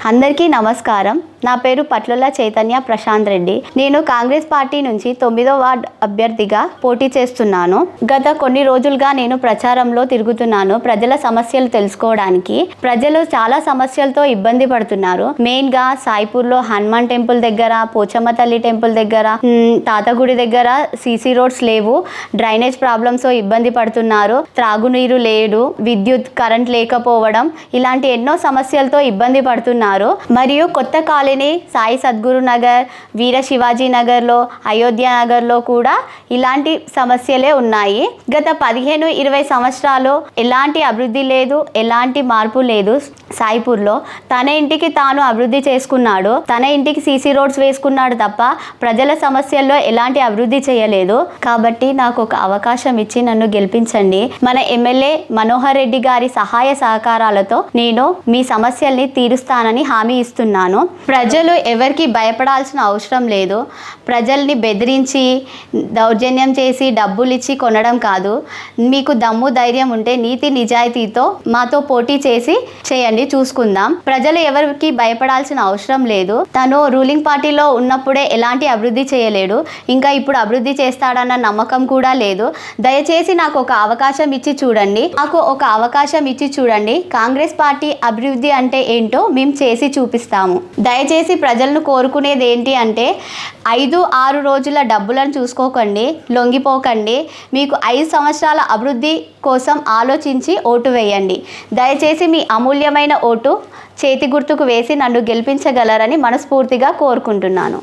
అందరికీ నమస్కారం. నా పేరు పట్లల చైతన్య ప్రశాంత్ రెడ్డి. నేను కాంగ్రెస్ పార్టీ నుంచి 9వ వార్డ్ అభ్యర్థిగా పోటీ చేస్తున్నాను. గత కొన్ని రోజులుగా నేను ప్రచారంలో తిరుగుతున్నాను ప్రజల సమస్యలు తెలుసుకోవడానికి. ప్రజలు చాలా సమస్యలతో ఇబ్బంది పడుతున్నారు. మెయిన్గా సాయిపూర్లో హనుమాన్ టెంపుల్ దగ్గర, పోచమ్మ తల్లి టెంపుల్ దగ్గర, తాతగుడి దగ్గర సీసీ రోడ్స్ లేవు. డ్రైనేజ్ ప్రాబ్లమ్స్తో ఇబ్బంది పడుతున్నారు. త్రాగునీరు లేడు, విద్యుత్ కరెంట్ లేకపోవడం, ఇలాంటి ఎన్నో సమస్యలతో ఇబ్బంది పడుతున్నారు. మరియు కొత్త కాలనీ సాయి సద్గురు నగర్, వీర శివాజీ నగర్లో, అయోధ్య నగర్లో కూడా ఇలాంటి సమస్యలే ఉన్నాయి. గత 15-20 సంవత్సరాలు ఎలాంటి అభివృద్ధి లేదు, ఎలాంటి మార్పు లేదు. సాయిపూర్లో తన ఇంటికి తాను అభివృద్ధి చేసుకున్నాడు, తన ఇంటికి సీసీ రోడ్స్ వేసుకున్నాడు తప్ప ప్రజల సమస్యల్లో ఎలాంటి అభివృద్ధి చేయలేదు. కాబట్టి నాకు ఒక అవకాశం ఇచ్చి నన్ను గెలిపించండి. మన ఎమ్మెల్యే మనోహర్ రెడ్డి గారి సహాయ సహకారాలతో నేను మీ సమస్యల్ని తీరుస్తానని హామీ ఇస్తున్నాను. ప్రజలు ఎవరికి భయపడాల్సిన అవసరం లేదు. ప్రజల్ని బెదిరించి, దౌర్జన్యం చేసి, డబ్బులు ఇచ్చి కొనడం కాదు. మీకు దమ్ము ధైర్యం ఉంటే నీతి నిజాయితీతో మాతో పోటీ చేసి చేయండి, చూసుకుందాం. ప్రజలు ఎవరికి భయపడాల్సిన అవసరం లేదు. తను రూలింగ్ పార్టీలో ఉన్నప్పుడే ఎలాంటి అభివృద్ధి చేయలేడు, ఇంకా ఇప్పుడు అభివృద్ధి చేస్తాడన్న నమ్మకం కూడా లేదు. దయచేసి నాకు ఒక అవకాశం ఇచ్చి చూడండి. కాంగ్రెస్ పార్టీ అభివృద్ధి అంటే ఏంటో మేము చేసి చూపిస్తాము. దయచేసి ప్రజలను కోరుకునేది ఏంటి అంటే 5-6 రోజుల డబ్బులను చూసుకోకండి, లొంగిపోకండి. మీకు 5 సంవత్సరాల అభివృద్ధి కోసం ఆలోచించి ఓటు వేయండి. దయచేసి మీ అమూల్యమైన ఓటు చేతి గుర్తుకు వేసి నన్ను గెలిపించగలరని మనస్ఫూర్తిగా కోరుకుంటున్నాను.